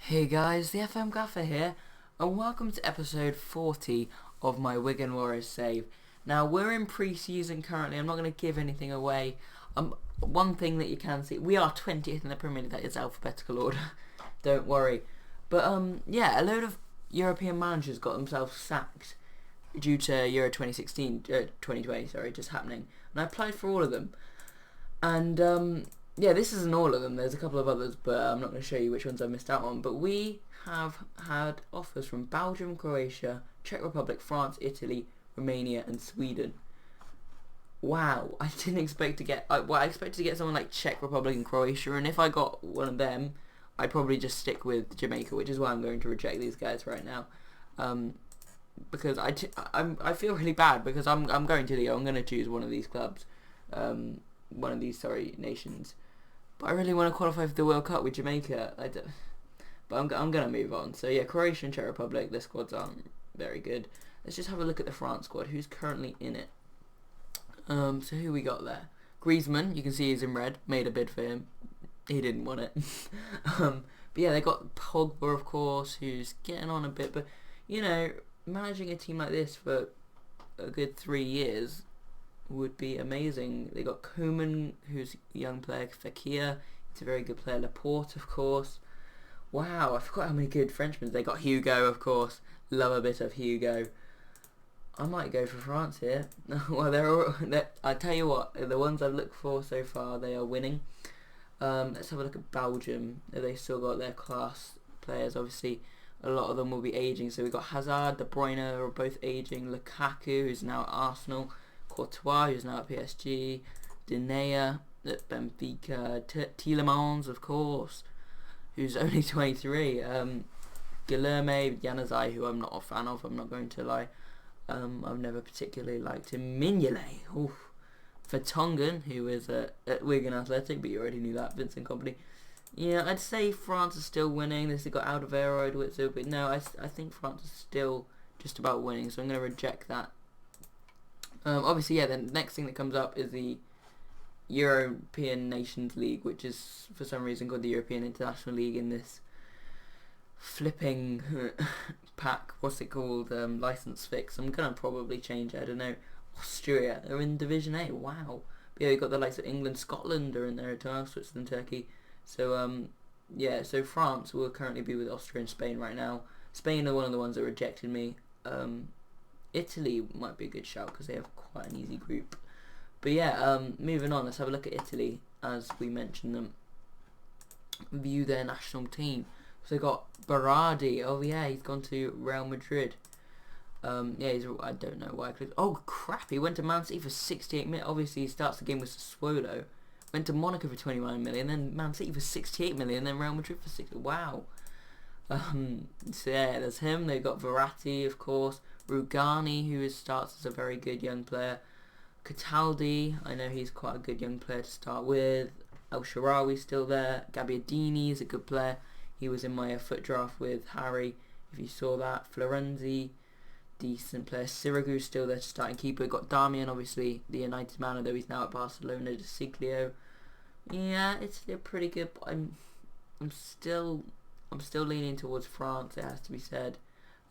Hey guys, the FM Gaffer here, and welcome to episode 40 of my Wigan Warriors save. Now, we're in pre-season currently. I'm not going to give anything away. One thing that you can see, we are 20th in the Premier League. That is alphabetical order. Don't worry. But, yeah, a load of European managers got themselves sacked due to Euro 2020, just happening. And I applied for all of them. And, yeah, this isn't all of them. There's a couple of others, but I'm not going to show you which ones I missed out on. But we have had offers from Belgium, Croatia, Czech Republic, France, Italy, Romania, and Sweden. Wow, I didn't expect to get... I expected to get someone like Czech Republic and Croatia, and if I got one of them, I'd probably just stick with Jamaica, which is why I'm going to reject these guys right now. Because I feel really bad, because I'm going to Leo. I'm going to choose one of these clubs. One of these, nations. But I really want to qualify for the World Cup with Jamaica. But I'm going to move on. So yeah, Croatia and Czech Republic, their squads aren't very good. Let's just have a look at the France squad, who's currently in it. So who we got there? Griezmann, you can see he's in red. Made a bid for him. He didn't want it. But yeah, they got Pogba, of course, who's getting on a bit. But, managing a team like this for a good 3 years would be amazing. They got Koeman, who's a young player. Fekir, he's a very good player. Laporte, of course. Wow, I forgot how many good Frenchmen. They got Hugo, of course. Love a bit of Hugo. I might go for France here. Well, I tell you what, the ones I've looked for so far, they are winning. Let's have a look at Belgium. They still got their class players. Obviously, a lot of them will be aging. So we've got Hazard, De Bruyne are both aging. Lukaku, who's now at Arsenal. Courtois, who's now at PSG, Dinea at Benfica, Tielemans, of course, who's only 23, Guilherme Januzaj, who I'm not a fan of, I'm not going to lie. I've never particularly liked him. Mignolet, Vertonghen, who is at Wigan Athletic, but you already knew that, Vincent Kompany. Yeah, I'd say France is still winning. They've got Alderweireld, but no, I think France is still just about winning, so I'm going to reject that. Obviously, yeah, the next thing that comes up is the European Nations League, which is, for some reason, called the European International League in this flipping pack. What's it called? License fix. I'm going to probably change it. I don't know. Austria, they're in Division A. Wow. But yeah, you've got the likes of England, Scotland are in there as well, Switzerland, Turkey. So, yeah, so France will currently be with Austria and Spain right now. Spain are one of the ones that rejected me. Italy might be a good shout because they have quite an easy group. But yeah, moving on, let's have a look at Italy as we mentioned them. View their national team. So they got Berardi. Oh yeah, he's gone to Real Madrid. Yeah, I don't know why I clicked. Oh crap, he went to Man City for 68 million. Obviously he starts the game with Sassuolo. Went to Monaco for 21 million, then Man City for 68 million, then Real Madrid for 60. Wow. So yeah, there's him. They've got Verratti, of course. Rugani, who starts as a very good young player. Cataldi, I know he's quite a good young player to start with. El Shaarawy still there. Gabbiadini is a good player. He was in my foot draft with Harry, if you saw that. Florenzi, decent player. Sirigu still there, starting keeper. Got Darmian, obviously the United man, although he's now at Barcelona. De Siglio. Yeah, it's still pretty good, but I'm still leaning towards France, it has to be said.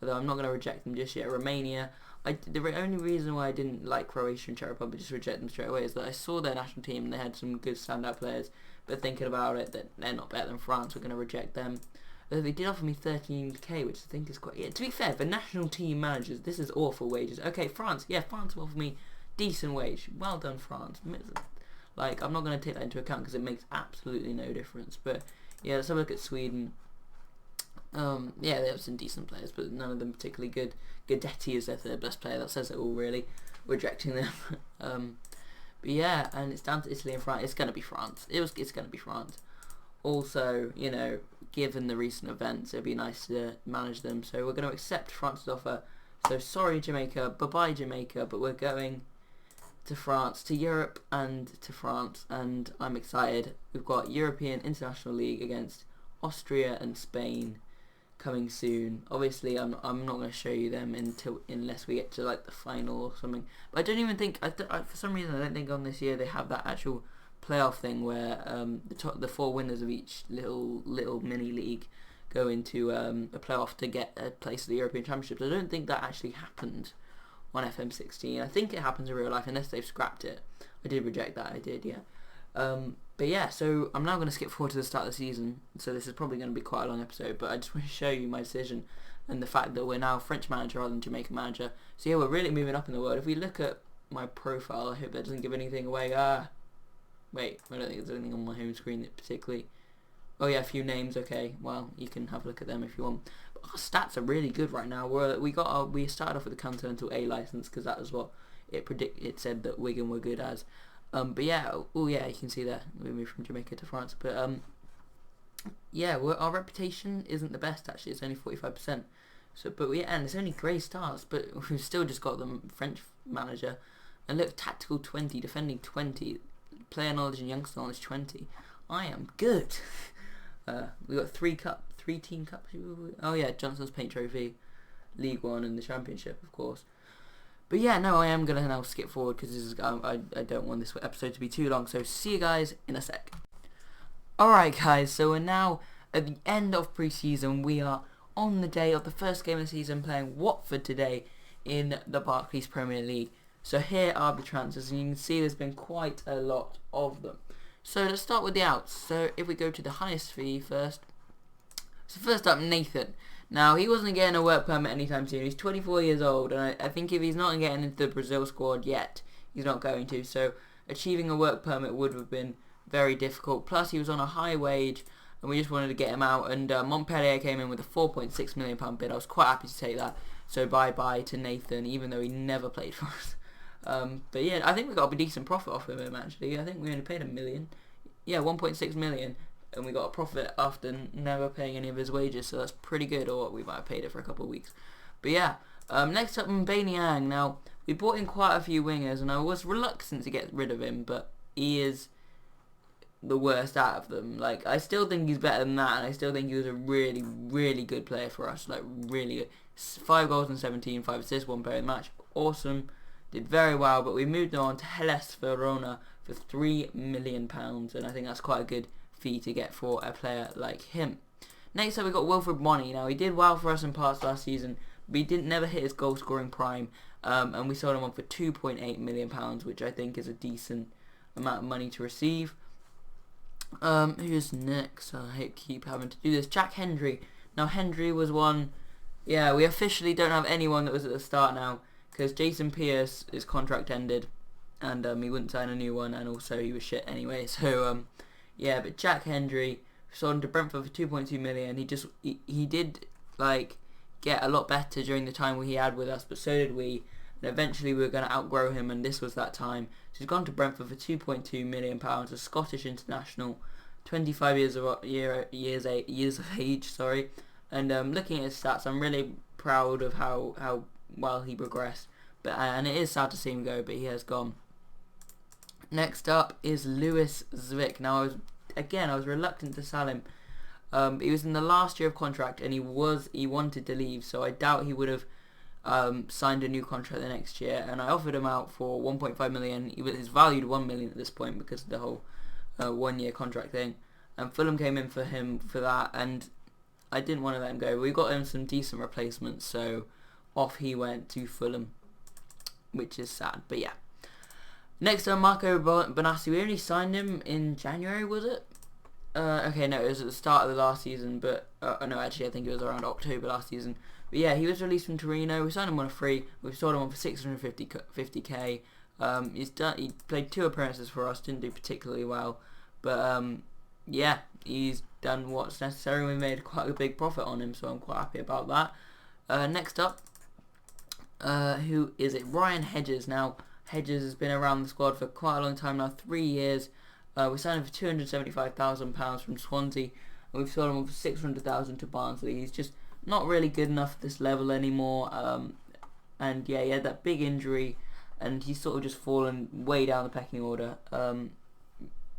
Although I'm not going to reject them just yet. Romania, the only reason why I didn't like Croatia and Czech Republic, just reject them straight away, is that I saw their national team and they had some good standout players, but thinking about it, that they're not better than France, we're going to reject them. Although they did offer me 13k, which I think is quite... Yeah, to be fair, for national team managers, this is awful wages. Okay, France will offer me decent wage. Well done, France. Like, I'm not going to take that into account because it makes absolutely no difference. But yeah, let's have a look at Sweden. Yeah, they have some decent players, but none of them particularly good. Guidetti is their third best player. That says it all, really. Rejecting them. But yeah, and it's down to Italy and France. It's going to be France. It's going to be France. Also, given the recent events, it'd be nice to manage them. So we're going to accept France's offer. So sorry, Jamaica. Bye-bye, Jamaica. But we're going to France, to Europe and to France. And I'm excited. We've got European International League against Austria and Spain coming soon. Obviously, I'm not going to show you them unless we get to like the final or something. But I don't even think for some reason I don't think on this year they have that actual playoff thing where the four winners of each little mini league go into a playoff to get a place at the European Championships. I don't think that actually happened on FM16. I think it happens in real life unless they've scrapped it. I did reject that. I did, yeah. But yeah, so I'm now going to skip forward to the start of the season. So this is probably going to be quite a long episode, but I just want to show you my decision and the fact that we're now French manager rather than Jamaican manager. So yeah, we're really moving up in the world. If we look at my profile, I hope that doesn't give anything away. Wait, I don't think there's anything on my home screen that particularly... Oh yeah, a few names. Okay, well you can have a look at them if you want. But our stats are really good right now. We started off with the Continental A license because that was what it said that Wigan were good as. But yeah, oh yeah, you can see there we moved from Jamaica to France. But yeah, our reputation isn't the best actually. It's only 45%. So, but yeah, and it's only grey stars, but we've still just got the French manager. And look, tactical 20, defending 20, player knowledge and youngster knowledge 20. I am good. We got 3 team cups. Oh yeah, Johnson's Paint Trophy, League One, and the Championship, of course. But yeah, no, I am gonna now skip forward because I don't want this episode to be too long. So see you guys in a sec. Alright guys, so we're now at the end of pre-season. We are on the day of the first game of the season playing Watford today in the Barclays Premier League. So here are the transfers, and you can see there's been quite a lot of them. So let's start with the outs. So if we go to the highest fee first. So first up, Nathan. Now, he wasn't getting a work permit anytime soon. He's 24 years old, and I think if he's not getting into the Brazil squad yet, he's not going to. So achieving a work permit would have been very difficult. Plus, he was on a high wage, and we just wanted to get him out. And Montpellier came in with a £4.6 million bid. I was quite happy to take that. So bye-bye to Nathan, even though he never played for us. But yeah, I think we got a decent profit off of him actually. I think we only paid $1 million. Yeah, 1.6 million, and we got a profit after never paying any of his wages, so that's pretty good, or we might have paid it for a couple of weeks. But yeah, next up, Mbaniang. Now, we bought in quite a few wingers, and I was reluctant to get rid of him, but he is the worst out of them. Like, I still think he's better than that, and I still think he was a really, really good player for us. Like, really good. 5 goals in 17, 5 assists, 1 player in the match. Awesome. Did very well, but we moved on to Hellas Verona for £3 million, and I think that's quite a good fee to get for a player like him. Next up, we got Wilfred Money. Now, he did well for us in parts last season, but he never hit his goal scoring prime, and we sold him on for £2.8 million, which I think is a decent amount of money to receive. Who's next? I keep having to do this. Jack Hendry. Now, Hendry was one. Yeah, we officially don't have anyone that was at the start now, because Jason Pierce, his contract ended, and he wouldn't sign a new one, and also he was shit anyway. So yeah, but Jack Hendry sold him to Brentford for £2.2 million. He did like get a lot better during the time he had with us, but so did we. And eventually we were going to outgrow him, and this was that time. So he's gone to Brentford for £2.2 million, a Scottish international, 25 years of age. Sorry. And looking at his stats, I'm really proud of how well he progressed. But and it is sad to see him go, but he has gone. Next up is Lewis Zwick. Now, I was reluctant to sell him. He was in the last year of contract, and he wanted to leave, so I doubt he would have signed a new contract the next year. And I offered him out for 1.5 million. He was valued 1 million at this point because of the whole 1 year contract thing. And Fulham came in for him for that, and I didn't want to let him go. We got him some decent replacements, so off he went to Fulham, which is sad. But yeah. Next up, Marco Bonassi. We only signed him in January, was it? Okay, no, it was at the start of the last season, but no, actually, I think it was around October last season. But yeah, he was released from Torino. We signed him on a free. We sold him on for 650k. He played 2 appearances for us. Didn't do particularly well, but yeah, he's done what's necessary. We made quite a big profit on him, so I'm quite happy about that. Next up, who is it? Ryan Hedges. Now, Hedges has been around the squad for quite a long time now, 3 years. We signed him for £275,000 from Swansea, and we've sold him for £600,000 to Barnsley. He's just not really good enough at this level anymore. And yeah, he had that big injury, and he's sort of just fallen way down the pecking order.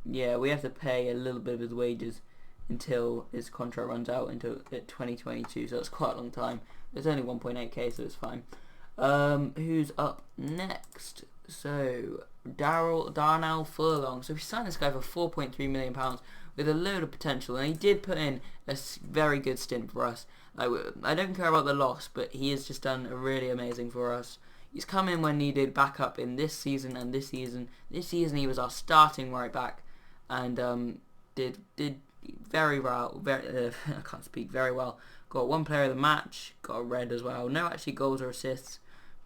Yeah, we have to pay a little bit of his wages until his contract runs out until 2022, so that's quite a long time. It's only 1.8k, so it's fine. Who's up next? So Darnell Furlong. So we signed this guy for £4.3 million, with a load of potential, and he did put in a very good stint for us. I don't care about the loss, but he has just done really amazing for us. He's come in when needed, back up in this season and this season. This season he was our starting right back, and did very well. I can't speak very well. Got one player of the match, got a red as well. No actually goals or assists,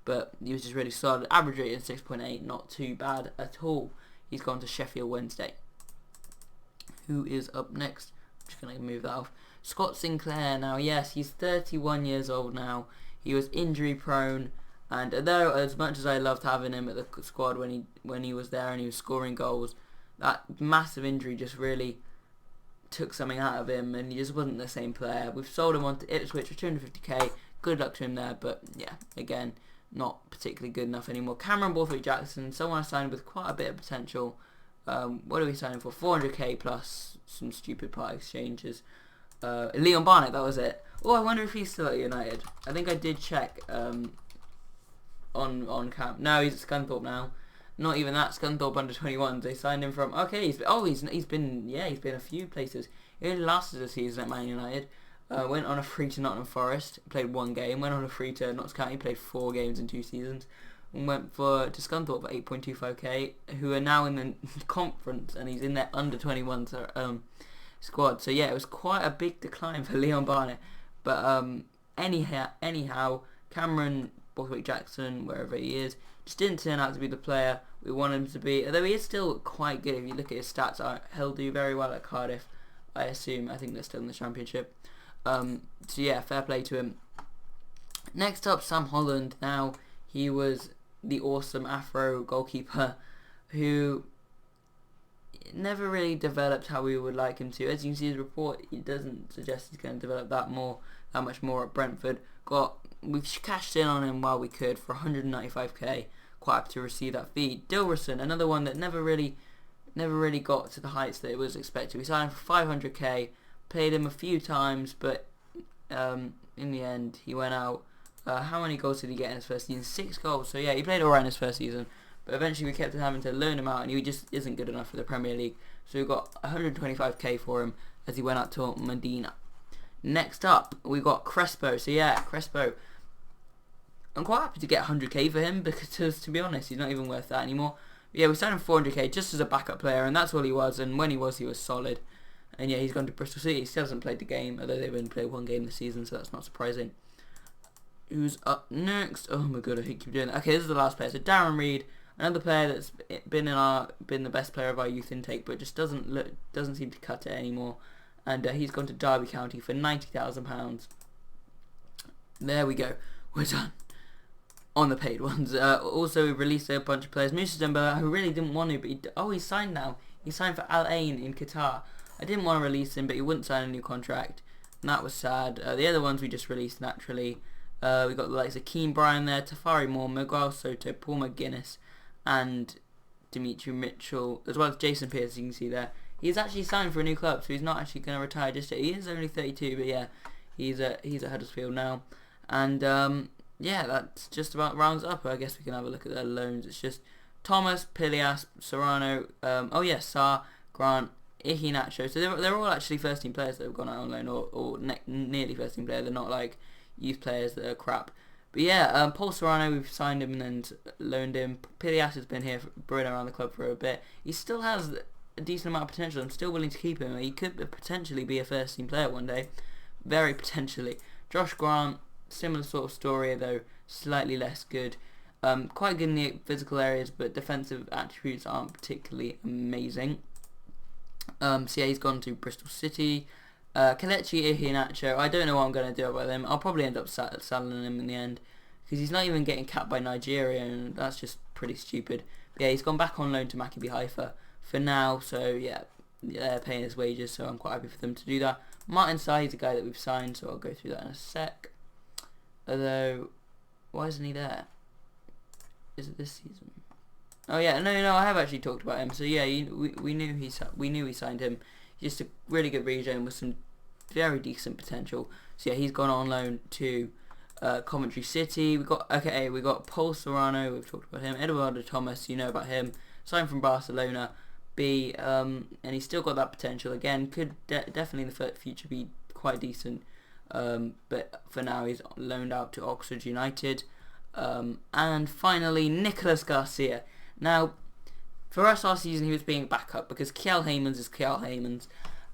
but he was just really solid. Average rating 6.8, not too bad at all. He's gone to Sheffield Wednesday. Who is up next? I'm just going to move that off. Scott Sinclair. Now, yes, he's 31 years old now. He was injury prone, and although as much as I loved having him at the squad when he was there and he was scoring goals, that massive injury just really took something out of him, and he just wasn't the same player. We've sold him on to Ipswich for 250k. Good luck to him there, but yeah, again, not particularly good enough anymore. Cameron Borthwick-Jackson, someone I signed with quite a bit of potential. What are we signing for? 400k plus some stupid part exchanges. Leon Barnett, that was it. Oh, I wonder if he's still at United. I think I did check on camp. No, he's at Scunthorpe now. Not even that. Scunthorpe under 21s. They signed him from. Okay, he's been a few places. He only lasted a season at Man United. Went on a free to Nottingham Forest. Played one game. Went on a free to Notts County. Played 4 games in 2 seasons. And went to Scunthorpe for 8.25k. Who are now in the conference, and he's in their under 21s squad. So yeah, it was quite a big decline for Leon Barnett. But anyhow, Cameron Borthwick-Jackson, wherever he is, just didn't turn out to be the player we want him to be. Although he is still quite good. If you look at his stats, he'll do very well at Cardiff, I assume. I think they're still in the Championship. So yeah, fair play to him. Next up, Sam Holland. Now, he was the awesome Afro goalkeeper who never really developed how we would like him to. As you can see his report, it doesn't suggest he's going to develop that much more at Brentford. We cashed in on him while we could for 195k. Quite happy to receive that fee. Dilrosun, another one that never really got to the heights that it was expected. We signed him for 500k. Played him a few times, but in the end he went out. How many goals did he get in his first season? 6 goals. So yeah, he played alright in his first season, but eventually we kept having to loan him out, and he just isn't good enough for the Premier League. So we got 125k for him as he went out to Medina. Next up, we got Crespo. So yeah, Crespo. I'm quite happy to get 100k for him because, to be honest, he's not even worth that anymore. But yeah, we signed him 400k just as a backup player, and that's all he was. And when he was solid. And yeah, he's gone to Bristol City. He still hasn't played the game, although they've only played 1 game this season, so that's not surprising. Who's up next? Oh my god, I keep doing that. Okay, this is the last player. So Darren Reed, another player that's been the best player of our youth intake, but just doesn't seem to cut it anymore. And he's gone to Derby County for £90,000. There we go. We're done on the paid ones. Also, we've released a bunch of players. Moussa Dembele, who really didn't want to, but he's signed now. He signed for Al Ain in Qatar. I didn't want to release him, but he wouldn't sign a new contract, and that was sad. The other ones we just released naturally. We got the likes of Keane Bryan there, Tafari Moore, Miguel Soto, Paul McGuinness, and Dimitri Mitchell, as well as Jason Pearce. You can see there. He's actually signed for a new club, so he's not actually going to retire just yet. He is only 32, but yeah, he's at Huddersfield now. And yeah, that's just about rounds up. I guess we can have a look at their loans. It's just Thomas, Pilias, Serrano, Sarr, Grant, Iheanacho. So they're all actually first team players that have gone out on loan, or nearly first team players. They're not like youth players that are crap. But yeah, Paul Serrano, we've signed him and then loaned him. Pilias has been here, been around the club for a bit. He still has a decent amount of potential. I'm still willing to keep him. He could potentially be a first team player one day. Very potentially. Josh Grant, similar sort of story, though slightly less good. Quite good in the physical areas, but defensive attributes aren't particularly amazing. So yeah, he's gone to Bristol City. Kelechi Iheanacho, I don't know what I'm going to do about him. I'll probably end up selling him in the end, because he's not even getting capped by Nigeria, and that's just pretty stupid. But yeah, he's gone back on loan to Maccabi Haifa for now, so yeah, they're paying his wages, so I'm quite happy for them to do that. Martin Sai is a guy that we've signed, so I'll go through that in a sec. Although, why isn't he there? Is it this season? Oh yeah, no, I have actually talked about him. So yeah, we knew we signed him. He's just a really good regen with some very decent potential. So yeah, he's gone on loan to Coventry City. We got Paul Serrano. We've talked about him. Eduardo Thomas, you know about him. Signed from Barcelona. be, and he's still got that potential. Again, could definitely in the future be quite decent, but for now he's loaned out to Oxford United. And finally, Nicolas Garcia. Now, for us last season, he was being backup because Kjell Heymans is Kjell Heymans.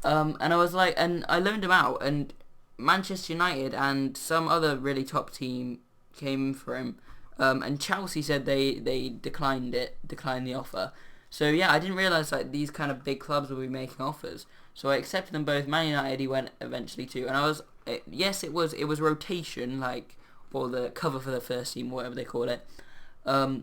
And I was like, and I loaned him out, and Manchester United and some other really top team came for him. And Chelsea said they declined the offer. So yeah, I didn't realise like these kind of big clubs will be making offers. So I accepted them both. Man United he went eventually to, and it was rotation, like, or the cover for the first team, whatever they call it. But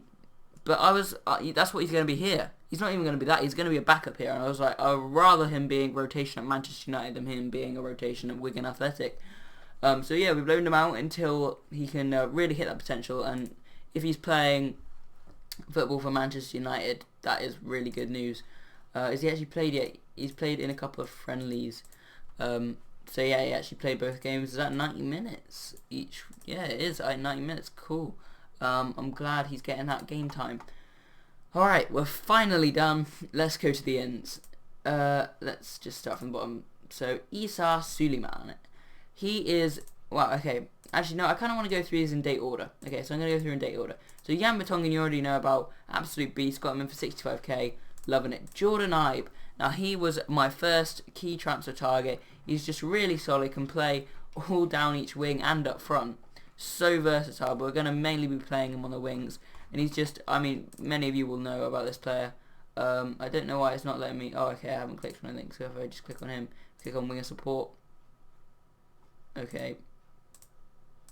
that's what he's going to be here. He's not even going to be that. He's going to be a backup here. And I was like, I'd rather him being rotation at Manchester United than him being a rotation at Wigan Athletic. So yeah, we've loaned him out until he can really hit that potential. And if he's playing football for Manchester United, that is really good news. Has he actually played yet? He's played in a couple of friendlies. So yeah, he actually played both games. Is that 90 minutes each? Yeah, it is. 90 minutes. Cool. I'm glad he's getting that game time. Alright, we're finally done. Let's go to the ends. Let's just start from the bottom. So, Issa Suleiman. He is... Well, okay. Actually, no, I kind of want to go through these in date order. Okay, so I'm going to go through in date order. So, Jan Vertonghen, you already know about. Absolute beast. Got him in for 65k. Loving it. Jordan Ibe. Now, he was my first key transfer target. He's just really solid. Can play all down each wing and up front. So versatile, but we're going to mainly be playing him on the wings. And he's just, I mean, many of you will know about this player. I don't know why it's not letting me, oh okay, I haven't clicked on anything, so if I just click on him, click on winger support. Okay.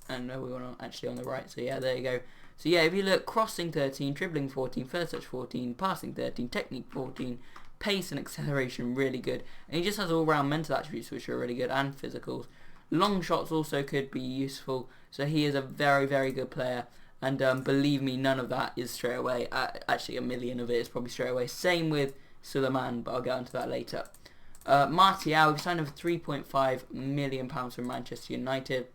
And no, we were not actually on the right, so yeah, there you go. So yeah, if you look, crossing 13, dribbling 14, first touch 14, passing 13, technique 14, pace and acceleration really good. And he just has all round mental attributes which are really good, and physicals. Long shots also could be useful, so he is a very, very good player. And believe me, none of that is straight away. Actually, a million of it is probably straight away. Same with Suleiman, but I'll get onto that later. Martial, we signed him for £3.5 million from Manchester United.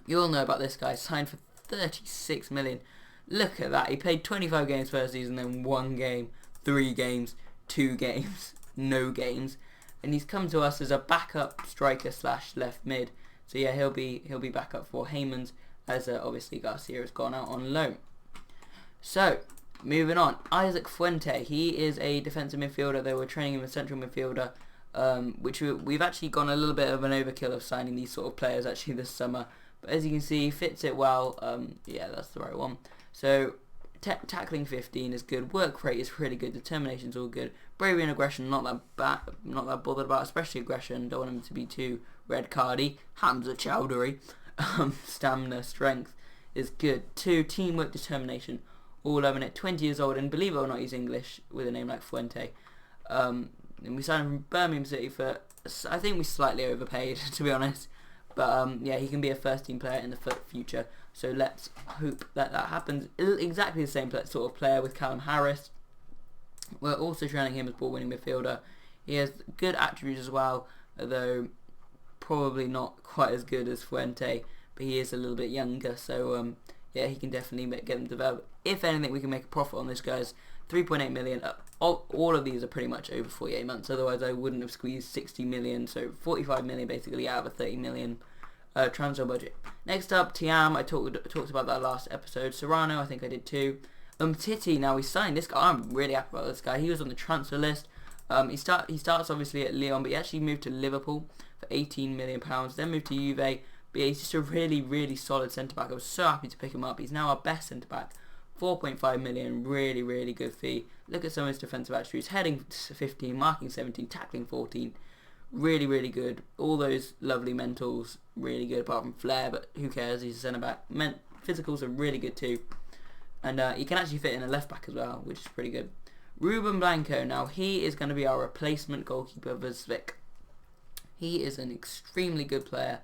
You all know about this guy. Signed for 36 million. Look at that. He played 25 games first season, then 1 game, 3 games, 2 games, no games. And he's come to us as a backup striker / left mid. So yeah, he'll be backup for Heymans, as obviously Garcia has gone out on loan. So, moving on. Isaac Fuente. He is a defensive midfielder. They were training him as central midfielder, which we've actually gone a little bit of an overkill of signing these sort of players actually this summer. But as you can see, he fits it well. Yeah, that's the right one. So, tackling 15 is good. Work rate is really good. Determination's all good. Bravery and aggression, not that bothered about, especially aggression. Don't want him to be too red cardy. Hamza Chowdhury. Stamina, strength is good. 2, teamwork, determination, all loving it. 20 years old, and believe it or not, he's English with a name like Fuente. And we signed him from Birmingham City for, I think we slightly overpaid, to be honest. But yeah, he can be a first team player in the future. So let's hope that happens. Exactly the same sort of player with Callum Harris. We're also training him as ball winning midfielder. He has good attributes as well, although probably not quite as good as Fuente, but he is a little bit younger, so yeah, he can definitely get them developed. If anything, we can make a profit on this guy's 3.8 million. All of these are pretty much over 48 months, otherwise I wouldn't have squeezed 60 million, so 45 million basically out of a 30 million transfer budget. Next up, Tiam. I talked about that last episode. Serrano, I think I did too. Titi, now we signed this guy. I'm really happy about this guy. He was on the transfer list. He starts obviously at Lyon, but he actually moved to Liverpool for £18 million, then moved to Juve. But yeah, he's just a really, really solid centre-back. I was so happy to pick him up. He's now our best centre-back. 4.5 million, really, really good fee. Look at some of his defensive attributes. Heading 15, marking 17, tackling 14. Really, really good. All those lovely mentals, really good, apart from flair, but who cares? He's a centre-back. Physicals are really good too. And he can actually fit in a left-back as well, which is pretty good. Ruben Blanco, now he is going to be our replacement goalkeeper for Zvik. He is an extremely good player.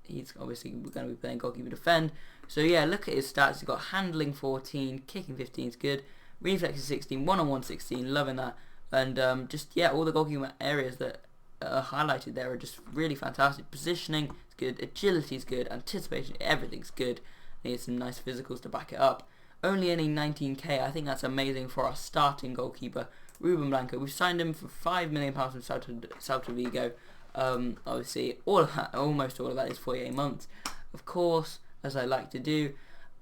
He's obviously going to be playing goalkeeper defend. So yeah, look at his stats. He's got handling 14, kicking 15 is good, reflexes 16, one-on-one 16, loving that. And just yeah, all the goalkeeper areas that are highlighted there are just really fantastic. Positioning is good, agility is good, anticipation, everything's good. He has some nice physicals to back it up. Only earning 19k, I think that's amazing for our starting goalkeeper. Ruben Blanco. We've signed him for £5 million from Celta Vigo. Obviously, almost all of that is 48 months, of course, as I like to do.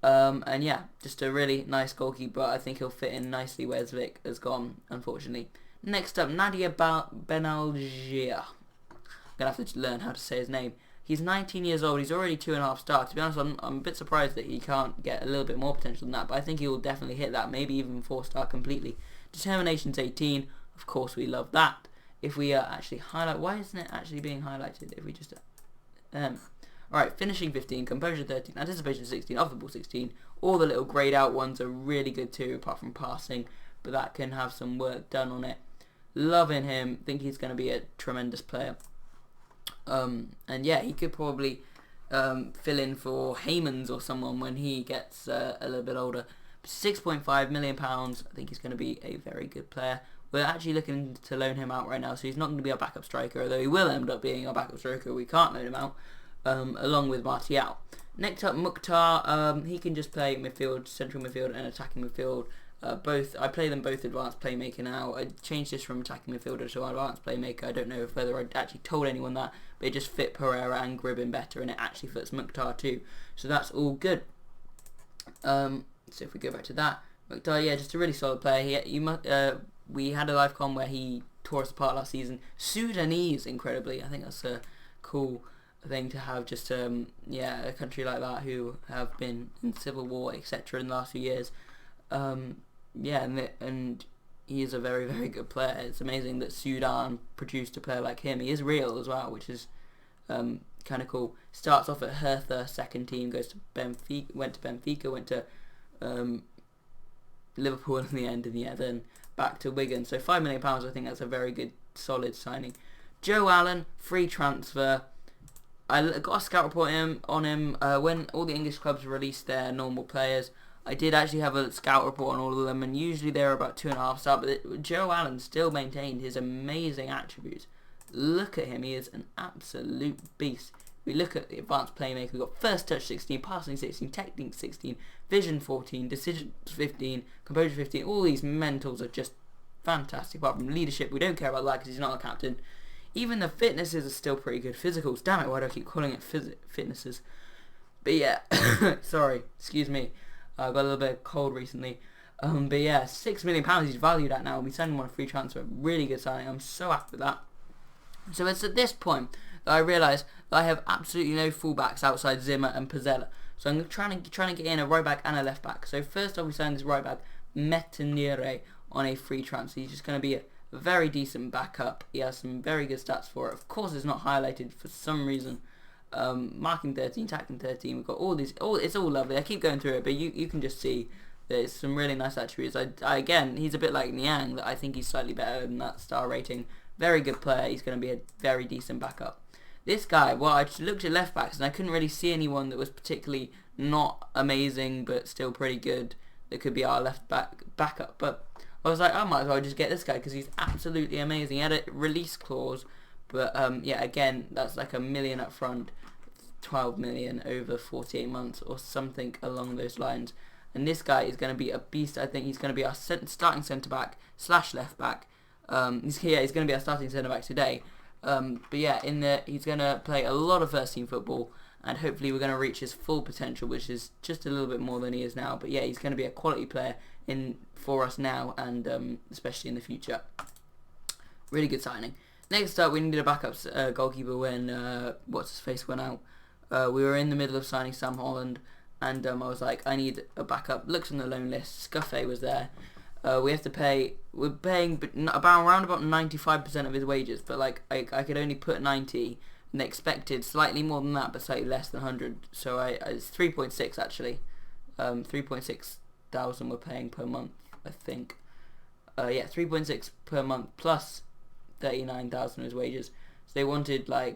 And yeah, just a really nice goalkeeper. I think he'll fit in nicely where Zvic has gone, unfortunately. Next up, Nadia Benalgia. I'm going to have to learn how to say his name. He's 19 years old. He's already 2.5 stars. To be honest, I'm a bit surprised that he can't get a little bit more potential than that, but I think he will definitely hit that, maybe even 4-star completely. Determination's 18. Of course, we love that. If we actually highlight... Why isn't it actually being highlighted? If we just... Alright, finishing 15, composure 13, anticipation 16, off the ball 16. All the little grayed out ones are really good too, apart from passing, but that can have some work done on it. Loving him, think he's going to be a tremendous player. And yeah, he could probably fill in for Heymans or someone when he gets a little bit older. £6.5 million, I think he's going to be a very good player. We're actually looking to loan him out right now, so he's not going to be our backup striker, although he will end up being our backup striker. We can't loan him out. Along with Martial. Next up, Mukhtar. He can just play midfield, central midfield, and attacking midfield. I play them both advanced playmaker now. I changed this from attacking midfielder to advanced playmaker. I don't know whether I actually told anyone that, but it just fit Pereira and Gribben better, and it actually fits Mukhtar too. So that's all good. So if we go back to that, Mukhtar, yeah, just a really solid player. We had a live con where he tore us apart last season. Sudanese, incredibly. I think that's a cool thing to have, just a country like that who have been in civil war, etc. in the last few years. And he is a very, very good player. It's amazing that Sudan produced a player like him. He is real as well, which is kind of cool. Starts off at Hertha, second team, goes to Benfica, went to Liverpool in the end, and yeah, then back to Wigan. So £5 million, I think that's a very good, solid signing. Joe Allen, free transfer. I got a scout report on him when all the English clubs released their normal players. I did actually have a scout report on all of them, and usually they're about 2.5 stars, but Joe Allen still maintained his amazing attributes. Look at him, he is an absolute beast. We look at the advanced playmaker, we've got first touch 16, passing 16, technique 16, vision 14, decision 15, composure 15, all these mentals are just fantastic. Apart from leadership, we don't care about that because he's not a captain. Even the fitnesses are still pretty good. Physicals, damn it, why do I keep calling it fitnesses? But yeah, sorry, excuse me. I got a little bit cold recently. But yeah, £6 million he's valued at now. We send him on a free transfer. Really good signing. I'm so happy with that. So it's at this point that I realise that I have absolutely no fullbacks outside Zimmer and Pizzella. So I'm trying to get in a right back and a left back. So first off, we signed this right back, Metanire, on a free transfer. He's just going to be a very decent backup. He has some very good stats for it. Of course, it's not highlighted for some reason. Marking 13, tackling 13. We've got all these. It's all lovely. I keep going through it, but you can just see there's some really nice attributes. Again, he's a bit like Niang. That I think he's slightly better than that star rating. Very good player. He's going to be a very decent backup. This guy, well, I just looked at left backs and I couldn't really see anyone that was particularly not amazing but still pretty good that could be our left backup. But I was like, I might as well just get this guy because he's absolutely amazing. He had a release clause, but yeah, again, that's like $1 million up front, 12 million over 48 months or something along those lines. And this guy is going to be a beast. I think he's going to be our starting centre back / left back. He's going to be our starting centre back today. But yeah, he's going to play a lot of first team football, and hopefully we're going to reach his full potential, which is just a little bit more than he is now. But yeah, he's going to be a quality player for us now, and especially in the future. Really good signing. Next up, we needed a backup goalkeeper when what's his face went out. We were in the middle of signing Sam Holland, and I was like, I need a backup. Looked on the loan list. Scuffey was there. We're paying around about 95% of his wages, but like I could only put 90, and they expected slightly more than that, but slightly less than 100. So it's 3.6 actually, 3.6 thousand we're paying per month, I think. Yeah, 3.6 per month plus 39,000 of his wages. So they wanted I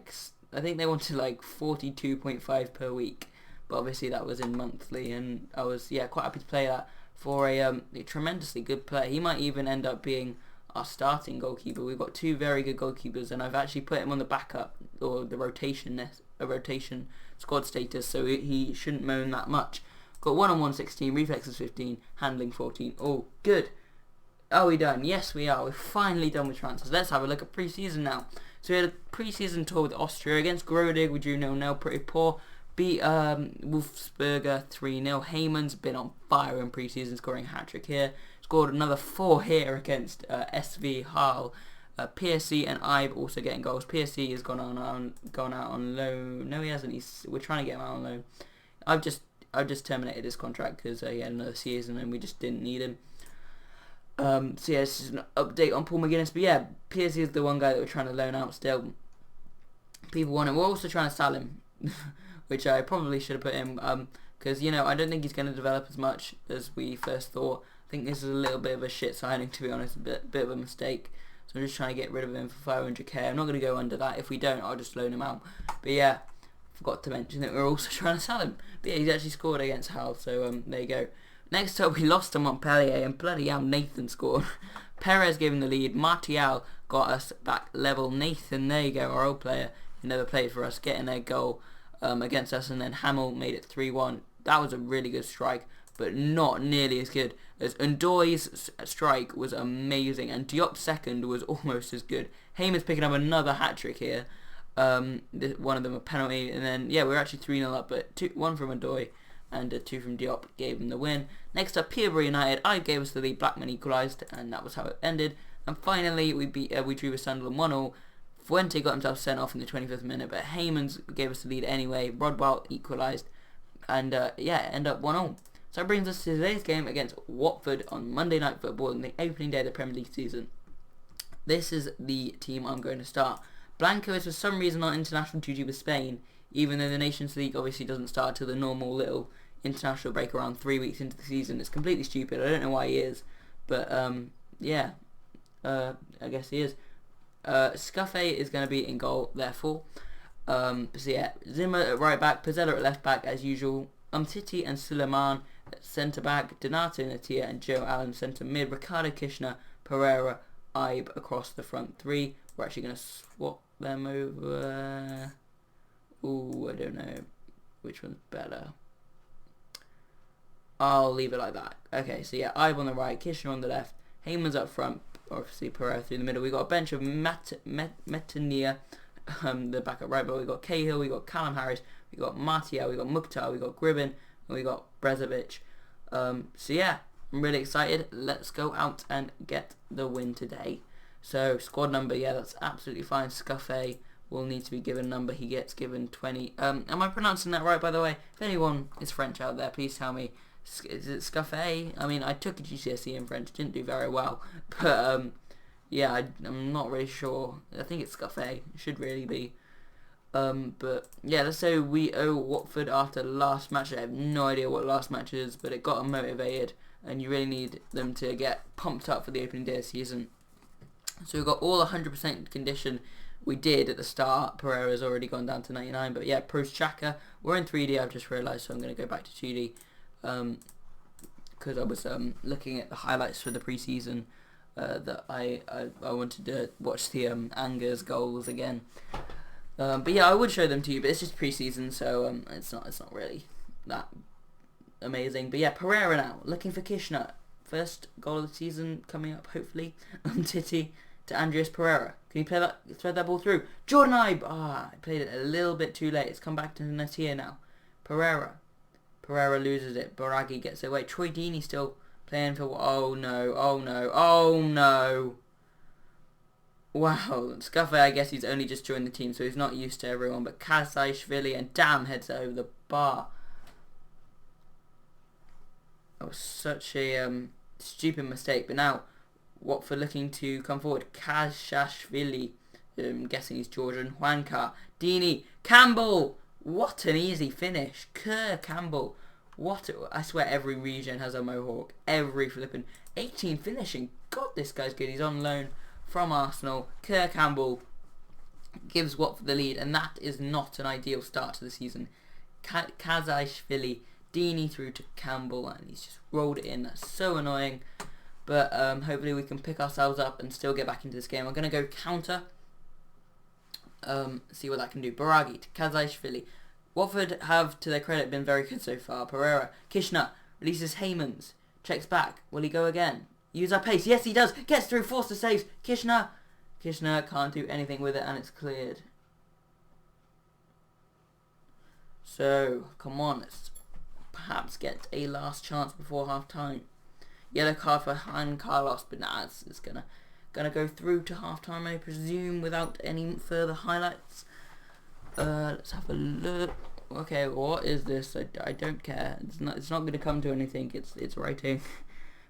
think they wanted 42.5 per week, but obviously that was in monthly, and I was quite happy to play that for a tremendously good player. He might even end up being our starting goalkeeper. We've got two very good goalkeepers, and I've actually put him on the backup or the rotation squad status, so he shouldn't moan that much. Got 1-on-1 16, reflexes 15, handling 14. Oh, good. Are we done? Yes, we are. We're finally done with transfers. Let's have a look at pre-season now. So we had a pre-season tour with Austria against Grodig. We drew 0-0, pretty poor. Beat Wolfsberger 3-0. Heyman's been on fire in pre-season, scoring a hat-trick here. Scored another 4 here against SV Hull. PSC and Ibe also getting goals. PSC has gone out on loan. No, he hasn't. We're trying to get him out on loan. I've just terminated his contract because he had another season and we just didn't need him. So yeah, this is an update on Paul McGuinness. But yeah, PSC is the one guy that we're trying to loan out still. People want him. We're also trying to sell him, which I probably should have put in because I don't think he's going to develop as much as we first thought. I think this is a little bit of a shit signing, to be honest, a bit of a mistake. So I'm just trying to get rid of him for 500k. I'm not going to go under that. If we don't, I'll just loan him out. But yeah, forgot to mention that we're also trying to sell him. But yeah, he's actually scored against Hull, so there you go. Next up, we lost to Montpellier, and bloody hell, Nathan scored. Perez gave him the lead. Martial got us back level. Nathan, there you go, our old player who never played for us, getting a goal against us, and then Hamill made it 3-1. That was a really good strike, but not nearly as good as Ndoye's strike was amazing, and Diop's second was almost as good. Heyman's picking up another hat-trick here. One of them a penalty, and then yeah, we're actually 3-0 up, but 1 from Ndoye and 2 from Diop gave him the win. Next up, Peterborough United. I gave us the lead. Blackman equalised, and that was how it ended. And finally, we drew with Sunderland 1-0. Fuente got himself sent off in the 25th minute, but Heyman's gave us the lead anyway. Rodwell equalised, and end up 1-0. So that brings us to today's game against Watford on Monday Night Football in the opening day of the Premier League season. This is the team I'm going to start. Blanco is for some reason on international duty with Spain, even though the Nations League obviously doesn't start till the normal little international break around 3 weeks into the season. It's completely stupid. I don't know why he is, but I guess he is. Scuffet is going to be in goal, therefore. So yeah, Zimmer at right back, Pizzella at left back as usual. Umtiti and Suleiman at centre back, Donato Natia and Joe Allen centre mid, Ricardo Kishner, Pereira, Ibe across the front three. We're actually going to swap them over. Ooh, I don't know which one's better. I'll leave it like that. Okay, so yeah, Ibe on the right, Kishner on the left, Heyman's up front, obviously Pereira through the middle. We got a bench of Metania, the back at right, but we got Cahill, we got Callum Harris, we got Martial, we got Mukhtar, we got Gribben, and we got Brezovic. So yeah, I'm really excited. Let's go out and get the win today. So squad number, yeah, that's absolutely fine. Scuffet will need to be given a number. He gets given 20. Am I pronouncing that right, by the way? If anyone is French out there, please tell me. Is it Scuffet? I mean, I took a GCSE in French, didn't do very well, but yeah, I'm not really sure. I think it's Scuffet. It should really be. But yeah, let's say we owe Watford after last match. I have no idea what last match is, but it got them motivated, and you really need them to get pumped up for the opening day of the season. So we've got all 100% condition. We did at the start. Pereira's already gone down to 99, but yeah, Prost Chaka. We're in 3D, I've just realised, so I'm going to go back to 2D. Because I was looking at the highlights for the pre-season that I wanted to watch the Angers goals again. But yeah, I would show them to you, but it's just pre-season, so it's not really that amazing. But yeah, Pereira now, looking for Kishner. First goal of the season coming up, hopefully. Titi to Andreas Pereira. Can you thread that ball through? Jordan Ibe! I played it a little bit too late. It's come back to Natia now. Pereira loses it. Baraghi gets it away. Troy Deeney still playing for... Oh no. Wow. Scuffet, I guess he's only just joined the team, so he's not used to everyone. But Kasaishvili and damn heads it over the bar. That was such a stupid mistake. But now, Watford looking to come forward. Kazashvili, guessing he's Georgian. Juancar, Deeney, Campbell. What an easy finish. Kerr Campbell. I swear every region has a mohawk. Every flipping 18 finishing. God, this guy's good. He's on loan from Arsenal. Kerr Campbell gives Watford the lead, and that is not an ideal start to the season. Kazaishvili, Deeney through to Campbell, and he's just rolled it in. That's so annoying. But hopefully we can pick ourselves up and still get back into this game. I'm going to go counter. See what that can do. Baraghi to Kazaishvili. Watford have, to their credit, been very good so far. Pereira. Kishner releases Heymans. Checks back. Will he go again? use our pace. Yes, he does. Gets through. Forster saves. Kishna can't do anything with it, and it's cleared. So, come on, let's perhaps get a last chance before half time. Yellow card for Juan Carlos, but nah, it's gonna go through to half time, I presume, without any further highlights. Let's have a look. Okay, what is this? I don't care. It's not gonna come to anything. It's writing.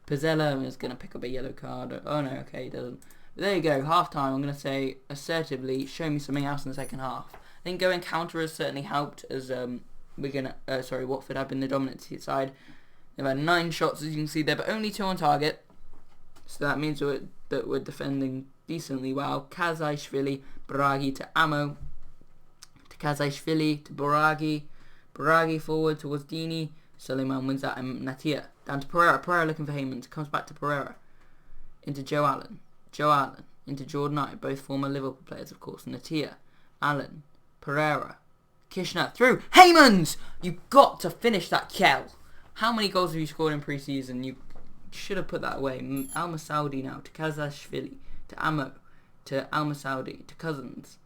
Pizzella is gonna pick up a yellow card. Oh no, okay, he doesn't. But there you go, half time. I'm gonna say assertively, show me something else in the second half. I think going counter has certainly helped, as Watford have been the dominant side. They've had 9 shots, as you can see there, but only 2 on target. So that means that we're defending decently well. Kazaishvili, Baragi to Amo, to Kazaishvili, to Baragi forward towards Dini, Suleiman wins that, and Natia. Down to Pereira looking for Heyman, comes back to Pereira. Into Joe Allen, into Jordan Knight, both former Liverpool players of course. Natia, Allen, Pereira, Kishna, through, Heymans! You've got to finish that, Kel. How many goals have you scored in pre-season? You should have put that away. Al Masoudi now, to Kazashvili, to Amo, to Al Masoudi, to Cousins.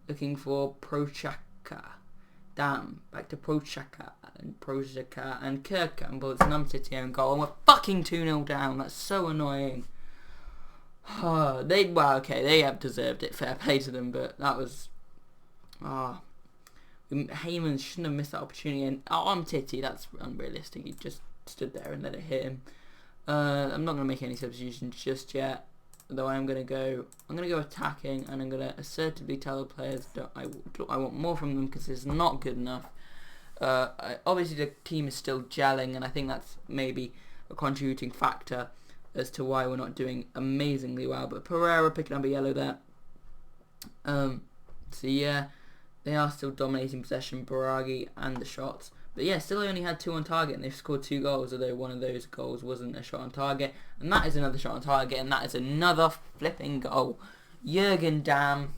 Looking for Prochaka. Damn, back to Prochaka and Kirk Campbell. It's an City own goal, and we're fucking 2-0 down. That's so annoying. They have deserved it. Fair play to them, but that was... Heyman shouldn't have missed that opportunity, and Titty, that's unrealistic. He just stood there and let it hit him. I'm not going to make any substitutions just yet, though I'm going to go attacking, and I'm going to assertively tell the players that I want more from them because it's not good enough. Obviously the team is still gelling, and I think that's maybe a contributing factor as to why we're not doing amazingly well, but Pereira picking up a yellow there. So yeah, they are still dominating possession, Baragi and the shots. But yeah, still only had 2 on target, and they've scored 2 goals, although one of those goals wasn't a shot on target. And that is another shot on target, and that is another flipping goal. Jurgen Damm.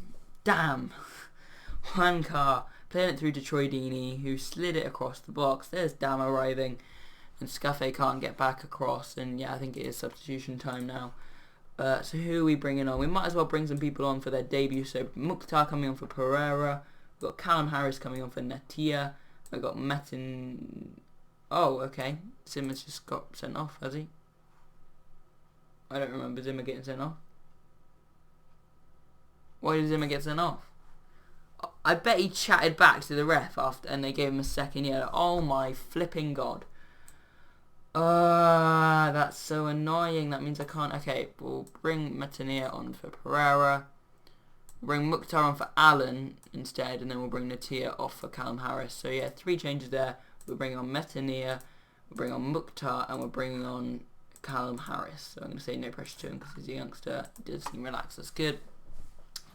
Juan Carr playing it through to Troy Deeney, who slid it across the box. There's Damm arriving, and Scuffet can't get back across. And yeah, I think it is substitution time now. So who are we bringing on? We might as well bring some people on for their debut. So Mukhtar coming on for Pereira. We've got Callum Harris coming on for Natia. I've got Metin... Oh, okay. Zimmer's just got sent off, has he? I don't remember Zimmer getting sent off. Why did Zimmer get sent off? I bet he chatted back to the ref after, and they gave him a second yellow. Oh my flipping god. That's so annoying. That means I can't... Okay, we'll bring Metania on for Pereira. We'll bring Mukhtar on for Allen instead, and then we'll bring Natia off for Callum Harris. So yeah, 3 changes there. We'll bring on Metania, we'll bring on Mukhtar, and we're bringing on Callum Harris. So I'm going to say no pressure to him because he's a youngster. He does seem relaxed. That's good.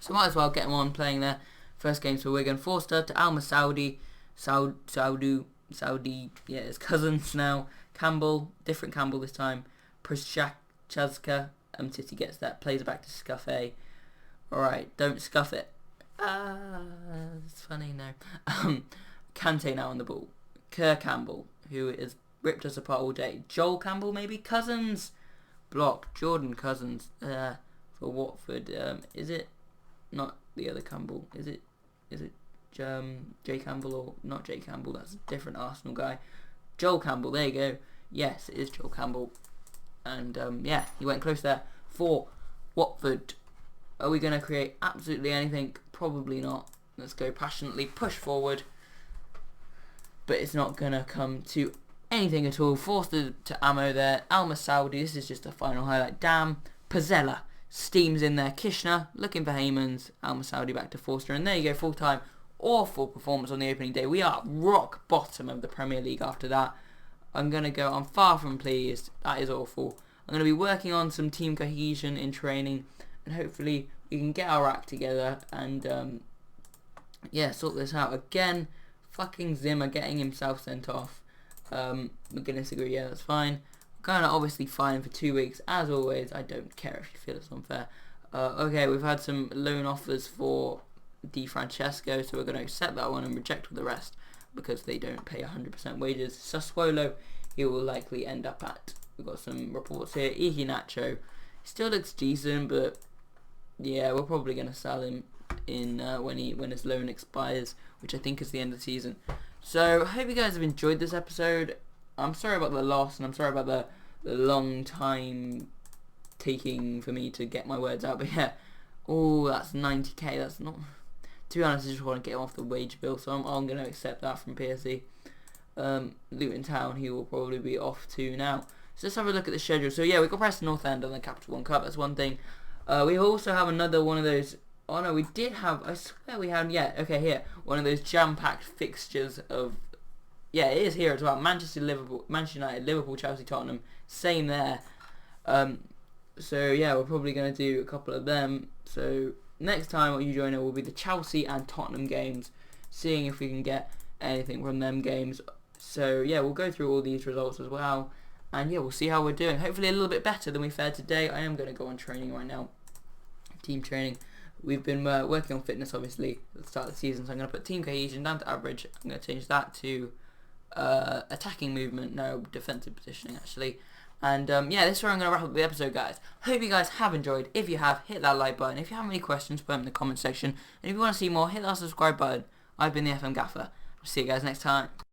So might as well get him on playing there. First games for Wigan. Forster to Al Masoudi. Saudi, yeah, his cousins now. Campbell, different Campbell this time. Chazka, Titi gets that, plays it back to Scuffet. Alright, don't scuff it. It's funny, no. Kante now on the ball. Kerr Campbell, who has ripped us apart all day. Joel Campbell, maybe? Cousins. Block. Jordan Cousins for Watford. Is it not the other Campbell? Is it Jay Campbell or not Jay Campbell? That's a different Arsenal guy. Joel Campbell, there you go. Yes, it is Joel Campbell. And yeah, he went close there for Watford. Are we going to create absolutely anything? Probably not. Let's go passionately, push forward. But it's not going to come to anything at all. Forced to Amo there. Al Masoudi, this is just a final highlight. Damn. Pizzella steams in there. Kishna looking for Heymans. Al Masoudi back to Forster. And there you go, full time. Awful performance on the opening day. We are rock bottom of the Premier League after that. I'm far from pleased. That is awful. I'm going to be working on some team cohesion in training. And hopefully we can get our act together and yeah, sort this out. Again, fucking Zimmer getting himself sent off. McGuinness agree, yeah, that's fine. We're going to obviously fine him for 2 weeks. As always, I don't care if you feel it's unfair. Okay, we've had some loan offers for Di Francesco, so we're going to accept that one and reject the rest because they don't pay 100% wages. Sassuolo, he will likely end up at we've got some reports here. Iki Nacho still looks decent, but yeah, we're probably going to sell him in when his loan expires, which I think is the end of the season. So I hope you guys have enjoyed this episode. I'm sorry about the loss, and I'm sorry about the long time taking for me to get my words out, but yeah. Oh, that's 90k. That's not... To be honest, I just want to get him off the wage bill, so I'm going to accept that from PSE. Luton Town, he will probably be off to now. So let's have a look at the schedule. So yeah, we've got Preston North End on the Capital One Cup. That's one thing. We also have another one of those... Oh no, we did have... I swear we had... Yeah, okay, here. One of those jam-packed fixtures of... Yeah, it is here as well. Manchester United, Liverpool, Chelsea, Tottenham. Same there. So yeah, we're probably going to do a couple of them. So next time what you join will be the Chelsea and Tottenham games, seeing if we can get anything from them games. So yeah, we'll go through all these results as well, and yeah, we'll see how we're doing. Hopefully a little bit better than we fared today. I am going to go on training right now, team training. We've been working on fitness obviously at the start of the season, so I'm going to put team cohesion down to average. I'm going to change that to attacking movement, no, defensive positioning actually. And yeah, this is where I'm going to wrap up the episode, guys. Hope you guys have enjoyed. If you have, hit that like button. If you have any questions, put them in the comment section. And if you want to see more, hit that subscribe button. I've been the FM Gaffer. I'll see you guys next time.